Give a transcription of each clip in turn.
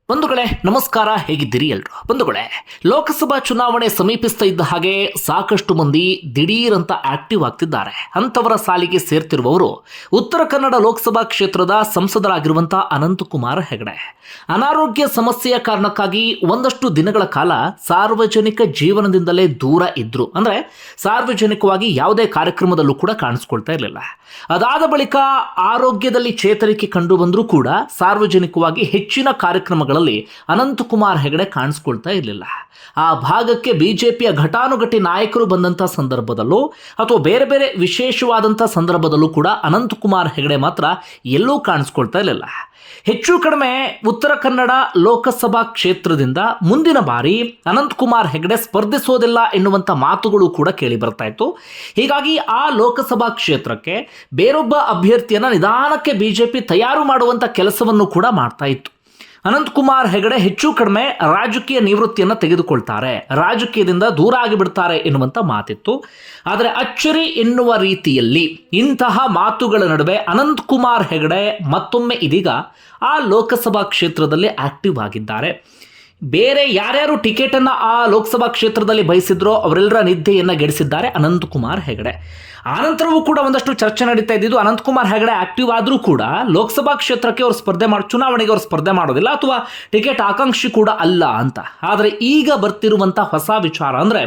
ಬಂಧುಗಳೇ ನಮಸ್ಕಾರ, ಹೇಗಿದ್ದೀರಿ ಎಲ್ರು? ಬಂಧುಗಳೇ, ಲೋಕಸಭಾ ಚುನಾವಣೆ ಸಮೀಪಿಸ್ತಾ ಇದ್ದ ಹಾಗೆ ಸಾಕಷ್ಟು ಮಂದಿ ದಿಢೀರ್ ಅಂತ ಆಕ್ಟಿವ್ ಆಗ್ತಿದ್ದಾರೆ. ಅಂಥವರ ಸಾಲಿಗೆ ಸೇರ್ತಿರುವವರು ಉತ್ತರ ಕನ್ನಡ ಲೋಕಸಭಾ ಕ್ಷೇತ್ರದ ಸಂಸದರಾಗಿರುವಂತಹ ಅನಂತಕುಮಾರ್ ಹೆಗಡೆ. ಅನಾರೋಗ್ಯ ಸಮಸ್ಯೆಯ ಕಾರಣಕ್ಕಾಗಿ ಒಂದಷ್ಟು ದಿನಗಳ ಕಾಲ ಸಾರ್ವಜನಿಕ ಜೀವನದಿಂದಲೇ ದೂರ ಇದ್ರು. ಅಂದ್ರೆ ಸಾರ್ವಜನಿಕವಾಗಿ ಯಾವುದೇ ಕಾರ್ಯಕ್ರಮದಲ್ಲೂ ಕೂಡ ಕಾಣಿಸ್ಕೊಳ್ತಾ ಇರಲಿಲ್ಲ. ಅದಾದ ಬಳಿಕ ಆರೋಗ್ಯದಲ್ಲಿ ಚೇತರಿಕೆ ಕಂಡು ಬಂದರೂ ಕೂಡ ಸಾರ್ವಜನಿಕವಾಗಿ ಹೆಚ್ಚಿನ ಕಾರ್ಯಕ್ರಮಗಳಲ್ಲಿ ಅನಂತಕುಮಾರ್ ಹೆಗಡೆ ಕಾಣಿಸ್ಕೊಳ್ತಾ ಇರಲಿಲ್ಲ. ಆ ಭಾಗಕ್ಕೆ ಬಿಜೆಪಿಯ ಘಟಾನುಘಟಿ ನಾಯಕರು ಬಂದಂಥ ಸಂದರ್ಭದಲ್ಲೂ ಅಥವಾ ಬೇರೆ ಬೇರೆ ವಿಶೇಷವಾದಂಥ ಸಂದರ್ಭದಲ್ಲೂ ಕೂಡ ಅನಂತಕುಮಾರ್ ಹೆಗಡೆ ಮಾತ್ರ ಎಲ್ಲೂ ಕಾಣಿಸ್ಕೊಳ್ತಾ ಇರಲಿಲ್ಲ. ಹೆಚ್ಚು ಕಡಿಮೆ ಉತ್ತರ ಕನ್ನಡ ಲೋಕಸಭಾ ಕ್ಷೇತ್ರದಿಂದ ಮುಂದಿನ ಬಾರಿ ಅನಂತಕುಮಾರ್ ಹೆಗಡೆ ಸ್ಪರ್ಧಿಸೋದಿಲ್ಲ ಎನ್ನುವಂಥ ಮಾತುಗಳು ಕೂಡ ಕೇಳಿ ಬರ್ತಾ ಇತ್ತು. ಹೀಗಾಗಿ ಆ ಲೋಕಸಭಾ ಕ್ಷೇತ್ರಕ್ಕೆ ಬೇರೊಬ್ಬ ಅಭ್ಯರ್ಥಿಯನ್ನು ನಿಧಾನಕ್ಕೆ ಬಿಜೆಪಿ ತಯಾರು ಮಾಡುವಂಥ ಕೆಲಸವನ್ನು ಕೂಡ ಮಾಡ್ತಾ ಇತ್ತು. ಅನಂತಕುಮಾರ್ ಹೆಗಡೆ ಹೆಚ್ಚು ಕಡಿಮೆ ರಾಜಕೀಯ ನಿವೃತ್ತಿಯನ್ನು ತೆಗೆದುಕೊಳ್ತಾರೆ, ರಾಜಕೀಯದಿಂದ ದೂರ ಆಗಿಬಿಡ್ತಾರೆ ಎನ್ನುವಂಥ ಮಾತಿತ್ತು. ಆದರೆ ಅಚ್ಚರಿ ಎನ್ನುವ ರೀತಿಯಲ್ಲಿ ಇಂತಹ ಮಾತುಗಳ ನಡುವೆ ಅನಂತಕುಮಾರ್ ಹೆಗಡೆ ಮತ್ತೊಮ್ಮೆ ಇದೀಗ ಆ ಲೋಕಸಭಾ ಕ್ಷೇತ್ರದಲ್ಲಿ ಆಕ್ಟಿವ್ ಆಗಿದ್ದಾರೆ. ಬೇರೆ ಯಾರ್ಯಾರು ಟಿಕೆಟನ್ನು ಆ ಲೋಕಸಭಾ ಕ್ಷೇತ್ರದಲ್ಲಿ ಬಯಸಿದ್ರೋ ಅವರೆಲ್ಲರ ನಿದ್ದೆಯನ್ನು ಗೆಡಿಸಿದ್ದಾರೆ ಅನಂತಕುಮಾರ್ ಹೆಗಡೆ. ಆನಂತರವೂ ಕೂಡ ಒಂದಷ್ಟು ಚರ್ಚೆ ನಡೀತಾ ಇದ್ದಿದ್ದು ಅನಂತಕುಮಾರ್ ಹೆಗಡೆ ಆಕ್ಟಿವ್ ಆದರೂ ಕೂಡ ಲೋಕಸಭಾ ಕ್ಷೇತ್ರಕ್ಕೆ ಅವರು ಚುನಾವಣೆಗೆ ಅವರು ಸ್ಪರ್ಧೆ ಮಾಡೋದಿಲ್ಲ ಅಥವಾ ಟಿಕೆಟ್ ಆಕಾಂಕ್ಷಿ ಕೂಡ ಅಲ್ಲ ಅಂತ. ಆದರೆ ಈಗ ಬರ್ತಿರುವಂಥ ಹೊಸ ವಿಚಾರ ಅಂದರೆ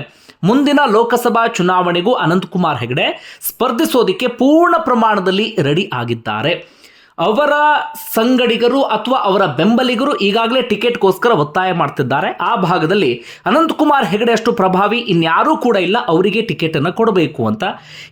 ಮುಂದಿನ ಲೋಕಸಭಾ ಚುನಾವಣೆಗೂ ಅನಂತಕುಮಾರ್ ಹೆಗಡೆ ಸ್ಪರ್ಧಿಸೋದಕ್ಕೆ ಪೂರ್ಣ ಪ್ರಮಾಣದಲ್ಲಿ ರೆಡಿ ಆಗಿದ್ದಾರೆ. ಅವರ ಸಂಗಡಿಗರು ಅಥವಾ ಅವರ ಬೆಂಬಲಿಗರು ಈಗಾಗಲೇ ಟಿಕೆಟ್ಗೋಸ್ಕರ ಒತ್ತಾಯ ಮಾಡ್ತಿದ್ದಾರೆ. ಆ ಭಾಗದಲ್ಲಿ ಅನಂತಕುಮಾರ್ ಹೆಗಡೆ ಅಷ್ಟು ಪ್ರಭಾವಿ ಇನ್ಯಾರೂ ಕೂಡ ಇಲ್ಲ, ಅವರಿಗೆ ಟಿಕೆಟನ್ನು ಕೊಡಬೇಕು ಅಂತ.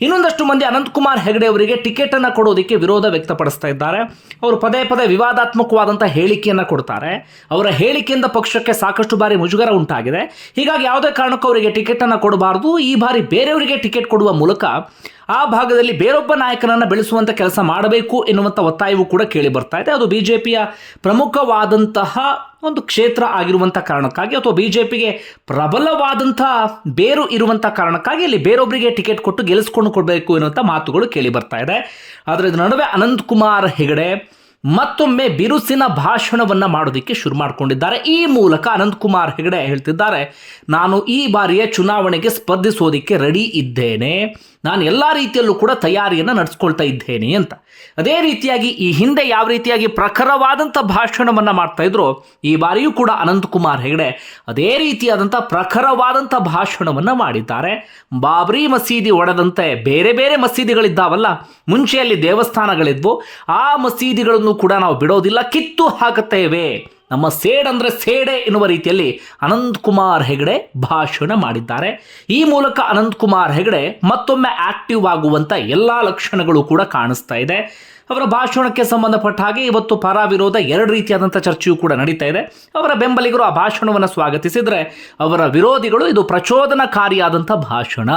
ಇನ್ನೊಂದಷ್ಟು ಮಂದಿ ಅನಂತಕುಮಾರ್ ಹೆಗಡೆ ಅವರಿಗೆ ಟಿಕೆಟನ್ನು ಕೊಡೋದಕ್ಕೆ ವಿರೋಧ ವ್ಯಕ್ತಪಡಿಸ್ತಾ ಇದ್ದಾರೆ. ಅವರು ಪದೇ ಪದೇ ವಿವಾದಾತ್ಮಕವಾದಂಥ ಹೇಳಿಕೆಯನ್ನು ಕೊಡ್ತಾರೆ. ಅವರ ಹೇಳಿಕೆಯಿಂದ ಪಕ್ಷಕ್ಕೆ ಸಾಕಷ್ಟು ಬಾರಿ ಮುಜುಗರ ಉಂಟಾಗಿದೆ. ಹೀಗಾಗಿ ಯಾವುದೇ ಕಾರಣಕ್ಕೂ ಅವರಿಗೆ ಟಿಕೆಟನ್ನು ಕೊಡಬಾರ್ದು, ಈ ಬಾರಿ ಬೇರೆಯವರಿಗೆ ಟಿಕೆಟ್ ಕೊಡುವ ಮೂಲಕ ಆ ಭಾಗದಲ್ಲಿ ಬೇರೊಬ್ಬ ನಾಯಕನನ್ನು ಬೆಳೆಸುವಂಥ ಕೆಲಸ ಮಾಡಬೇಕು ಎನ್ನುವಂಥ ಒತ್ತಾಯವೂ ಕೂಡ ಕೇಳಿ ಬರ್ತಾ ಇದೆ. ಅದು ಬಿಜೆಪಿಯ ಪ್ರಮುಖವಾದಂತಹ ಒಂದು ಕ್ಷೇತ್ರ ಆಗಿರುವಂಥ ಕಾರಣಕ್ಕಾಗಿ ಅಥವಾ ಬಿಜೆಪಿಗೆ ಪ್ರಬಲವಾದಂಥ ಬೇರು ಇರುವಂಥ ಕಾರಣಕ್ಕಾಗಿ ಅಲ್ಲಿ ಬೇರೊಬ್ಬರಿಗೆ ಟಿಕೆಟ್ ಕೊಟ್ಟು ಗೆಲ್ಲಿಸ್ಕೊಂಡು ಕೊಡಬೇಕು ಎನ್ನುವಂಥ ಮಾತುಗಳು ಕೇಳಿ ಬರ್ತಾ ಇದೆ. ಆದರೆ ಇದರ ನಡುವೆ ಅನಂತಕುಮಾರ್ ಹೆಗಡೆ ಮತ್ತೊಮ್ಮೆ ಬಿರುಸಿನ ಭಾಷಣವನ್ನ ಮಾಡೋದಕ್ಕೆ ಶುರು ಮಾಡಿಕೊಂಡಿದ್ದಾರೆ. ಈ ಮೂಲಕ ಅನಂತಕುಮಾರ್ ಹೆಗಡೆ ಹೇಳ್ತಿದ್ದಾರೆ, ನಾನು ಈ ಬಾರಿಯ ಚುನಾವಣೆಗೆ ಸ್ಪರ್ಧಿಸೋದಕ್ಕೆ ರೆಡಿ ಇದ್ದೇನೆ, ನಾನು ಎಲ್ಲ ರೀತಿಯಲ್ಲೂ ಕೂಡ ತಯಾರಿಯನ್ನು ನಡೆಸ್ಕೊಳ್ತಾ ಇದ್ದೇನೆ ಅಂತ. ಅದೇ ರೀತಿಯಾಗಿ ಈ ಹಿಂದೆ ಯಾವ ರೀತಿಯಾಗಿ ಪ್ರಖರವಾದಂಥ ಭಾಷಣವನ್ನು ಮಾಡ್ತಾ ಇದ್ರು, ಈ ಬಾರಿಯೂ ಕೂಡ ಅನಂತಕುಮಾರ್ ಹೆಗಡೆ ಅದೇ ರೀತಿಯಾದಂಥ ಪ್ರಖರವಾದಂಥ ಭಾಷಣವನ್ನು ಮಾಡಿದ್ದಾರೆ. ಬಾಬ್ರಿ ಮಸೀದಿ ಒಡೆದಂತೆ ಬೇರೆ ಬೇರೆ ಮಸೀದಿಗಳಿದ್ದಾವಲ್ಲ, ಮುಂಚೆಯಲ್ಲಿ ದೇವಸ್ಥಾನಗಳಿದ್ವು, ಆ ಮಸೀದಿಗಳನ್ನು ಕೂಡ ನಾವು ಬಿಡೋದಿಲ್ಲ, ಕಿತ್ತು ಹಾಕುತ್ತೇವೆ, ನಮ್ಮ ಸೇಡ್ ಅಂದರೆ ಸೇಡೆ ಎನ್ನುವ ರೀತಿಯಲ್ಲಿ ಅನಂತಕುಮಾರ್ ಹೆಗಡೆ ಭಾಷಣ ಮಾಡಿದ್ದಾರೆ. ಈ ಮೂಲಕ ಅನಂತಕುಮಾರ್ ಹೆಗಡೆ ಮತ್ತೊಮ್ಮೆ ಆಕ್ಟಿವ್ ಆಗುವಂಥ ಎಲ್ಲ ಲಕ್ಷಣಗಳು ಕೂಡ ಕಾಣಿಸ್ತಾ ಇದೆ. ಅವರ ಭಾಷಣಕ್ಕೆ ಸಂಬಂಧಪಟ್ಟ ಹಾಗೆ ಇವತ್ತು ಪರ ವಿರೋಧ ಎರಡು ರೀತಿಯಾದಂಥ ಚರ್ಚೆಯೂ ಕೂಡ ನಡೀತಾ ಇದೆ. ಅವರ ಬೆಂಬಲಿಗರು ಆ ಭಾಷಣವನ್ನು ಸ್ವಾಗತಿಸಿದರೆ, ಅವರ ವಿರೋಧಿಗಳು ಇದು ಪ್ರಚೋದನಕಾರಿಯಾದಂಥ ಭಾಷಣ,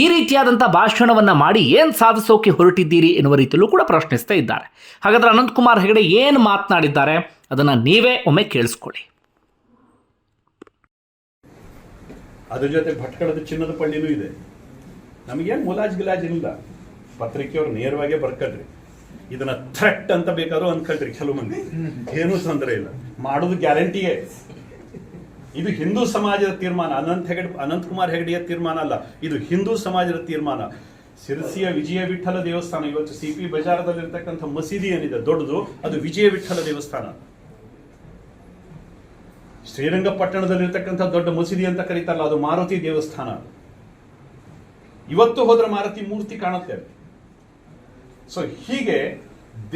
ಈ ರೀತಿಯಾದಂಥ ಭಾಷಣವನ್ನು ಮಾಡಿ ಏನು ಸಾಧಿಸೋಕೆ ಹೊರಟಿದ್ದೀರಿ ಎನ್ನುವ ರೀತಿಯಲ್ಲೂ ಕೂಡ ಪ್ರಶ್ನಿಸ್ತಾ ಇದ್ದಾರೆ. ಹಾಗಾದರೆ ಅನಂತಕುಮಾರ್ ಹೆಗಡೆ ಏನು ಮಾತನಾಡಿದ್ದಾರೆ ಅದನ್ನು ನೀವೇ ಒಮ್ಮೆ ಕೇಳಿಸ್ಕೊಳ್ಳಿ. ಅದ್ರ ಜೊತೆ ಭಟ್ಕಳದ ಚಿನ್ನದ ಪಳ್ಳಿನೂ ಇದೆ. ನಮಗೇನು ಮುಲಾಜ್ ಗಿಲಾಜ್ ಇಲ್ಲ, ಪತ್ರಿಕೆಯವ್ರು ನೇರವಾಗೇ ಬರ್ಕಳ್ರಿ, ಇದನ್ನ ಥ್ರೆಟ್ ಅಂತ ಬೇಕಾದ್ರೂ ಅನ್ಕೊಳ್ರಿ ಕೆಲವು ಮಂದಿ, ಏನೂ ತೊಂದರೆ ಇಲ್ಲ, ಮಾಡೋದು ಗ್ಯಾರಂಟಿಯೇ. ಇದು ಹಿಂದೂ ಸಮಾಜದ ತೀರ್ಮಾನ, ಅನಂತಕುಮಾರ್ ಹೆಗಡೆಯ ತೀರ್ಮಾನ ಅಲ್ಲ, ಇದು ಹಿಂದೂ ಸಮಾಜದ ತೀರ್ಮಾನ. ಸಿರಸಿಯ ವಿಜಯ ವಿಠಲ ದೇವಸ್ಥಾನ, ಇವತ್ತು ಸಿಪಿ ಬಜಾರದಲ್ಲಿರ್ತಕ್ಕಂಥ ಮಸೀದಿ ಏನಿದೆ ದೊಡ್ಡದು, ಅದು ವಿಜಯ ವಿಠಲ ದೇವಸ್ಥಾನ. ಶ್ರೀರಂಗಪಟ್ಟಣದಲ್ಲಿರ್ತಕ್ಕಂಥ ದೊಡ್ಡ ಮಸೀದಿ ಅಂತ ಕರೀತಾರಲ್ಲ, ಅದು ಮಾರುತಿ ದೇವಸ್ಥಾನ. ಇವತ್ತು ಹೋದ್ರೆ ಮಾರುತಿ ಮೂರ್ತಿ ಕಾಣುತ್ತೆ. ಸೊ ಹೀಗೆ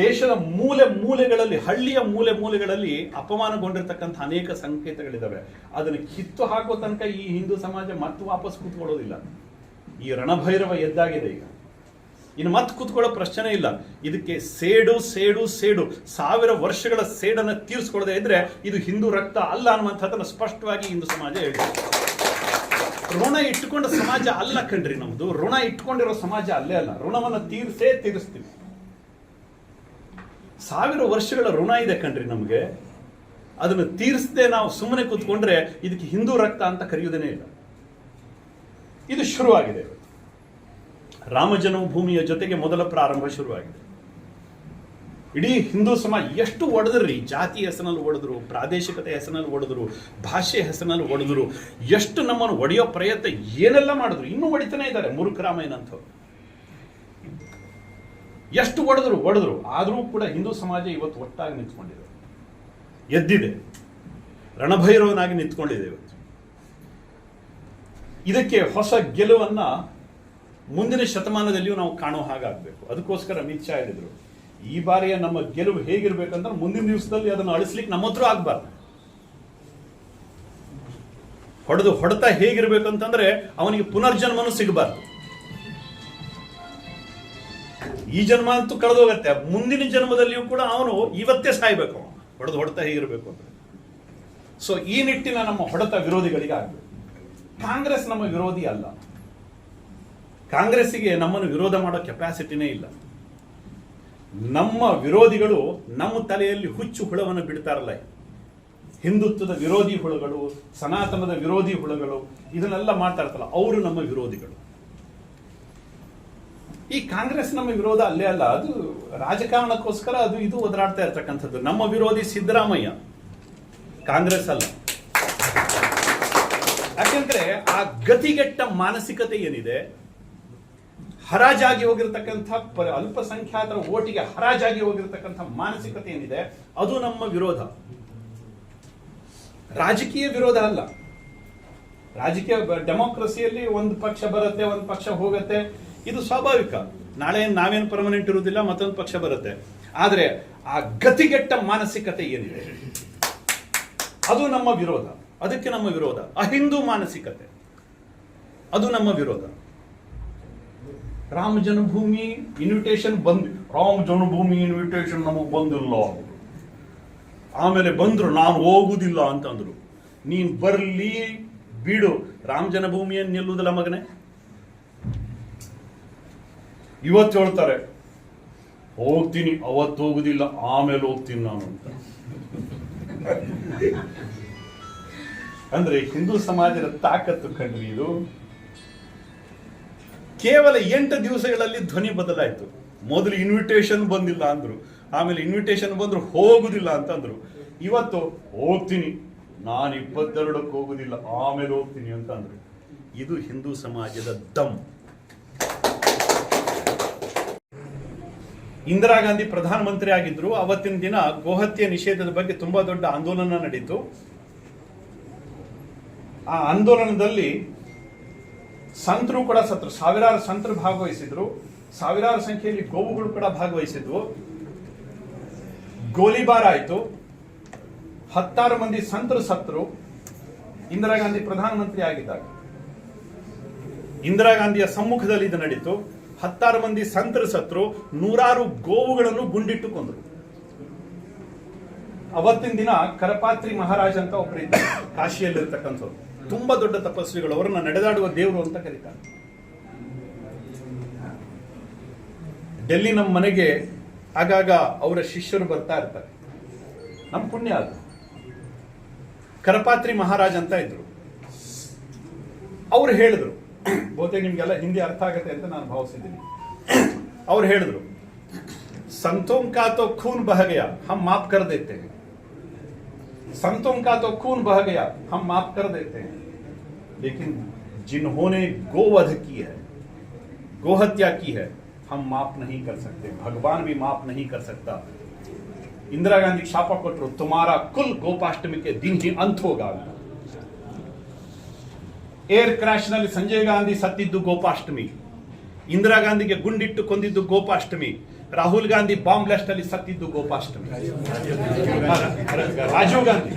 ದೇಶದ ಮೂಲೆ ಮೂಲೆಗಳಲ್ಲಿ, ಹಳ್ಳಿಯ ಮೂಲೆ ಮೂಲೆಗಳಲ್ಲಿ ಅಪಮಾನಗೊಂಡಿರ್ತಕ್ಕಂಥ ಅನೇಕ ಸಂಕೇತಗಳಿದ್ದಾವೆ. ಅದನ್ನು ಕಿತ್ತು ಹಾಕೋ ತನಕ ಈ ಹಿಂದೂ ಸಮಾಜ ಮತ್ತೆ ವಾಪಸ್ ಕೂತ್ಕೊಳ್ಳೋದಿಲ್ಲ. ಈ ರಣಭೈರವ ಎದ್ದಾಗಿದೆ ಈಗ, ಇನ್ನು ಮತ್ತೆ ಕೂತ್ಕೊಳ್ಳೋ ಪ್ರಶ್ನೆ ಇಲ್ಲ. ಇದಕ್ಕೆ ಸೇಡು ಸೇಡು ಸೇಡು, 1000 ವರ್ಷಗಳ ಸೇಡನ್ನು ತೀರಿಸ್ಕೊಳ್ಳದೆ ಇದ್ರೆ ಇದು ಹಿಂದೂ ರಕ್ತ ಅಲ್ಲ ಅನ್ನುವಂಥದ್ದನ್ನು ಸ್ಪಷ್ಟವಾಗಿ ಹಿಂದೂ ಸಮಾಜ ಹೇಳಿದೆ. ಋಣ ಇಟ್ಟುಕೊಂಡ ಸಮಾಜ ಅಲ್ಲ ಕಣ್ರಿ ನಮ್ದು, ಋಣ ಇಟ್ಕೊಂಡಿರೋ ಸಮಾಜ ಅಲ್ಲೇ ಅಲ್ಲ, ಋಣವನ್ನು ತೀರಿಸ್ತೀವಿ. 1000 ವರ್ಷಗಳ ಋಣ ಇದೆ ಕಣ್ರಿ ನಮಗೆ, ಅದನ್ನು ತೀರಿಸದೆ ನಾವು ಸುಮ್ಮನೆ ಕೂತ್ಕೊಂಡ್ರೆ ಇದಕ್ಕೆ ಹಿಂದೂ ರಕ್ತ ಅಂತ ಕರೆಯುವುದೇನೇ ಇಲ್ಲ. ಇದು ಶುರುವಾಗಿದೆ. ರಾಮ ಜನ್ಮಭೂಮಿಯ ಜೊತೆಗೆ ಮೊದಲ ಪ್ರಾರಂಭ ಶುರುವಾಗಿದೆ. ಇಡೀ ಹಿಂದೂ ಸಮಾಜ ಎಷ್ಟು ಒಡೆದ್ರಿ, ಜಾತಿ ಹೆಸರಿನಲ್ಲಿ ಒಡೆದ್ರು, ಪ್ರಾದೇಶಿಕತೆ ಹೆಸರಿನಲ್ಲಿ ಒಡೆದ್ರು, ಭಾಷೆ ಹೆಸರಿನಲ್ಲಿ ಒಡೆದ್ರು, ಎಷ್ಟು ನಮ್ಮನ್ನು ಒಡೆಯೋ ಪ್ರಯತ್ನ ಏನೆಲ್ಲ ಮಾಡಿದ್ರು, ಇನ್ನೂ ಹೊಡಿತಾನೆ ಇದ್ದಾರೆ ಮುರುಕರಾಮಯ್ಯನಂಥವ್ರು. ಎಷ್ಟು ಒಡೆದ್ರು ಆದರೂ ಕೂಡ ಹಿಂದೂ ಸಮಾಜ ಇವತ್ತು ಒಟ್ಟಾಗಿ ನಿಂತ್ಕೊಂಡಿದೆ, ಎದ್ದಿದೆ, ರಣಭೈರವನಾಗಿ ನಿಂತ್ಕೊಂಡಿದೆ ಇವತ್ತು. ಇದಕ್ಕೆ ಹೊಸ ಗೆಲುವನ್ನ ಮುಂದಿನ ಶತಮಾನದಲ್ಲಿಯೂ ನಾವು ಕಾಣೋ ಹಾಗಾಗಬೇಕು. ಅದಕ್ಕೋಸ್ಕರ ಅಮಿತ್ ಶಾ ಹೇಳಿದ್ರು, ಈ ಬಾರಿಯ ನಮ್ಮ ಗೆಲುವು ಹೇಗಿರ್ಬೇಕಂದ್ರೆ ಮುಂದಿನ ದಿವಸದಲ್ಲಿ ಅದನ್ನು ಅಳಿಸ್ಲಿಕ್ಕೆ ನಮ್ಮ ಹತ್ರ ಆಗ್ಬಾರ್ದು. ಹೊಡೆತ ಹೇಗಿರ್ಬೇಕಂತಂದ್ರೆ ಅವನಿಗೆ ಪುನರ್ಜನ್ಮನೂ ಸಿಗಬಾರ್ದು. ಈ ಜನ್ಮ ಅಂತೂ ಕಳೆದೋಗತ್ತೆ, ಮುಂದಿನ ಜನ್ಮದಲ್ಲಿಯೂ ಕೂಡ ಅವನು ಇವತ್ತೇ ಸಾಯ್ಬೇಕು. ಹೊಡೆತ ಹೇಗಿರ್ಬೇಕು ಅಂತ. ಸೊ ಈ ನಿಟ್ಟಿನ ನಮ್ಮ ಹೊಡೆತ ವಿರೋಧಿಗಳಿಗೆ ಆಗ್ಬೇಕು. ಕಾಂಗ್ರೆಸ್ ನಮ್ಮ ವಿರೋಧಿ ಅಲ್ಲ. ಕಾಂಗ್ರೆಸ್ಸಿಗೆ ನಮ್ಮನ್ನು ವಿರೋಧ ಮಾಡೋ ಕೆಪಾಸಿಟಿನೇ ಇಲ್ಲ. ನಮ್ಮ ವಿರೋಧಿಗಳು ನಮ್ಮ ತಲೆಯಲ್ಲಿ ಹುಚ್ಚು ಹುಳವನ್ನು ಬಿಡ್ತಾರಲ್ಲ, ಹಿಂದುತ್ವದ ವಿರೋಧಿ ಹುಳುಗಳು, ಸನಾತನದ ವಿರೋಧಿ ಹುಳುಗಳು, ಇದನ್ನೆಲ್ಲ ಮಾಡ್ತಾ ಇರ್ತಲ್ಲ, ಅವರು ನಮ್ಮ ವಿರೋಧಿಗಳು. ಈ ಕಾಂಗ್ರೆಸ್ ನಮ್ಮ ವಿರೋಧ ಅಲ್ಲೇ ಅಲ್ಲ, ಅದು ರಾಜಕಾರಣಕ್ಕೋಸ್ಕರ ಅದು ಇದು ಒದರಾಡ್ತಾ ಇರ್ತಕ್ಕಂಥದ್ದು. ನಮ್ಮ ವಿರೋಧಿ ಸಿದ್ದರಾಮಯ್ಯ, ಕಾಂಗ್ರೆಸ್ ಅಲ್ಲ. ಯಾಕೆಂದ್ರೆ ಆ ಗತಿಗೆಟ್ಟ ಮಾನಸಿಕತೆ ಏನಿದೆ, ಹರಾಜಾಗಿ ಹೋಗಿರ್ತಕ್ಕಂಥ ಅಲ್ಪಸಂಖ್ಯಾತರ ಓಟಿಗೆ ಹರಾಜಾಗಿ ಹೋಗಿರ್ತಕ್ಕಂಥ ಮಾನಸಿಕತೆ ಏನಿದೆ, ಅದು ನಮ್ಮ ವಿರೋಧ. ರಾಜಕೀಯ ವಿರೋಧ ಅಲ್ಲ. ರಾಜಕೀಯ ಡೆಮೋಕ್ರಸಿಯಲ್ಲಿ ಒಂದು ಪಕ್ಷ ಬರುತ್ತೆ, ಒಂದು ಪಕ್ಷ ಹೋಗುತ್ತೆ, ಇದು ಸ್ವಾಭಾವಿಕ. ನಾಳೆ ನಾವೇನು ಪರ್ಮನೆಂಟ್ ಇರುವುದಿಲ್ಲ, ಮತ್ತೊಂದು ಪಕ್ಷ ಬರುತ್ತೆ. ಆದರೆ ಆ ಗತಿಗೆಟ್ಟ ಮಾನಸಿಕತೆ ಏನಿದೆ, ಅದು ನಮ್ಮ ವಿರೋಧ. ಅದಕ್ಕೆ ನಮ್ಮ ವಿರೋಧ. ಅಹಿಂದೂ ಮಾನಸಿಕತೆ, ಅದು ನಮ್ಮ ವಿರೋಧ. ರಾಮ ಜನ್ಮಭೂಮಿ ಇನ್ವಿಟೇಷನ್ ರಾಮ ಜನ್ಮಭೂಮಿ ಇನ್ವಿಟೇಷನ್ ನಮಗೆ ಬಂದಿಲ್ಲ, ಆಮೇಲೆ ಬಂದ್ರು ನಾನು ಹೋಗುದಿಲ್ಲ ಅಂತಂದ್ರು. ನೀನ್ ಬರ್ಲಿ ಬಿಡು, ರಾಮ ಜನ್ಮಭೂಮಿಯನ್ನು ನಿಲ್ಲುವುದಿಲ್ಲ ಮಗನೇ. ಇವತ್ತು ಹೇಳ್ತಾರೆ ಹೋಗ್ತೀನಿ, ಅವತ್ತು ಹೋಗುದಿಲ್ಲ, ಆಮೇಲೆ ಹೋಗ್ತೀನಿ ನಾನು ಅಂತ. ಅಂದ್ರೆ ಹಿಂದೂ ಸಮಾಜದ ತಾಕತ್ತು ಕಂಡ್ರಿ ಇದು. ಕೇವಲ 8 ದಿವಸಗಳಲ್ಲಿ ಧ್ವನಿ ಬದಲಾಯಿತು. ಮೊದಲು ಇನ್ವಿಟೇಷನ್ ಬಂದಿಲ್ಲ ಅಂದ್ರು, ಆಮೇಲೆ ಇನ್ವಿಟೇಷನ್ ಬಂದ್ರು ಹೋಗುದಿಲ್ಲ ಅಂತಂದ್ರು. ಇವತ್ತು ಹೋಗ್ತೀನಿ, ನಾನು 22ಕ್ಕೆ ಹೋಗುದಿಲ್ಲ, ಆಮೇಲೆ ಹೋಗ್ತೀನಿ ಅಂತ ಅಂದ್ರು. ಇದು ಹಿಂದೂ ಸಮಾಜದ ದಮ್. ಇಂದಿರಾ ಗಾಂಧಿ ಪ್ರಧಾನಮಂತ್ರಿ ಆಗಿದ್ರು. ಅವತ್ತಿನ ದಿನ ಗೋಹತ್ಯೆ ನಿಷೇಧದ ಬಗ್ಗೆ ತುಂಬಾ ದೊಡ್ಡ ಆಂದೋಲನ ನಡೀತು. ಆ ಆಂದೋಲನದಲ್ಲಿ ಸಂತರು ಕೂಡ ಸತ್ರು, ಸಾವಿರಾರು ಸಂತರು ಭಾಗವಹಿಸಿದ್ರು, ಸಾವಿರಾರು ಸಂಖ್ಯೆಯಲ್ಲಿ ಗೋವುಗಳು ಕೂಡ ಭಾಗವಹಿಸಿದ್ವು. ಗೋಲಿಬಾರ್ ಆಯಿತು, 10 ಮಂದಿ ಸಂತರು ಸತ್ರು. ಇಂದಿರಾ ಗಾಂಧಿ ಪ್ರಧಾನಮಂತ್ರಿ ಆಗಿದ್ದಾಗ ಇಂದಿರಾ ಗಾಂಧಿಯ ಸಮ್ಮುಖದಲ್ಲಿ ಇದು ನಡೀತು. 10 ಮಂದಿ ಸಂತರು ಸತ್ರು, 100 ಗೋವುಗಳನ್ನು ಗುಂಡಿಟ್ಟು ಕೊಂದ್ರು. ಅವತ್ತಿನ ದಿನ ಕರಪಾತ್ರಿ ಮಹಾರಾಜ್ ಅಂತ ಒಬ್ಬರು ಇದ್ದಾರೆ, ಕಾಶಿಯಲ್ಲಿರ್ತಕ್ಕಂಥವ್ರು, ತುಂಬಾ ದೊಡ್ಡ ತಪಸ್ವಿಗಳು. ಅವರನ್ನ ನಡೆದಾಡುವ ದೇವರು ಅಂತ ಕರೀತಾರೆ. ಡೆಲ್ಲಿ ನಮ್ಮ ಮನೆಗೆ ಆಗಾಗ ಅವರ ಶಿಷ್ಯರು ಬರ್ತಾ ಇರ್ತಾರೆ. ನಮ್ಮ ಪುಣ್ಯ ಅದು. ಕರಪಾತ್ರಿ ಮಹಾರಾಜ್ ಅಂತ ಇದ್ರು. ಅವ್ರು ಹೇಳಿದ್ರು, ಬಹುತೇಕ ನಿಮ್ಗೆಲ್ಲ ಹಿಂದಿ ಅರ್ಥ ಆಗತ್ತೆ ಅಂತ ನಾನು ಭಾವಿಸಿದ್ದೀನಿ. ಅವ್ರು ಹೇಳಿದ್ರು, ಸಂತೋಂ ಕಾ ತೋ ಖೂನ್ ಬಹ ಗಯಾ ಹಮ್ ಮಾಫ್ ಕರ್ ದೇತೆ ಹೈ, संतों का तो खून बह गया हम माफ कर देते हैं, लेकिन जिन्होंने गोवध की है, गोहत्या की है, हम माफ नहीं कर सकते, भगवान भी माफ नहीं कर सकता. इंदिरा गांधी शाप कोट्ರು, तुम्हारा कुल गोपाष्टमी के दिन ही अंत होगा. ಏರ್ ಕ್ರಾಶ್ ನಲ್ಲಿ ಸಂಜಯ್ ಗಾಂಧಿ ಸತ್ತಿದ್ದು ಗೋಪಾಷ್ಟಮಿ, ಇಂದಿರಾ ಗಾಂಧಿಗೆ ಗುಂಡಿಟ್ಟು ಕೊಂದಿದ್ದು ಗೋಪಾಷ್ಟಮಿ, ರಾಹುಲ್ ಗಾಂಧಿ ಬಾಂಬ್ ಬ್ಲಾಸ್ಟ್ ಅಲ್ಲಿ ಸತ್ತಿದ್ದು ಗೋಪಾಷ್ಟಮಿ, ರಾಜೀವ್ ಗಾಂಧಿ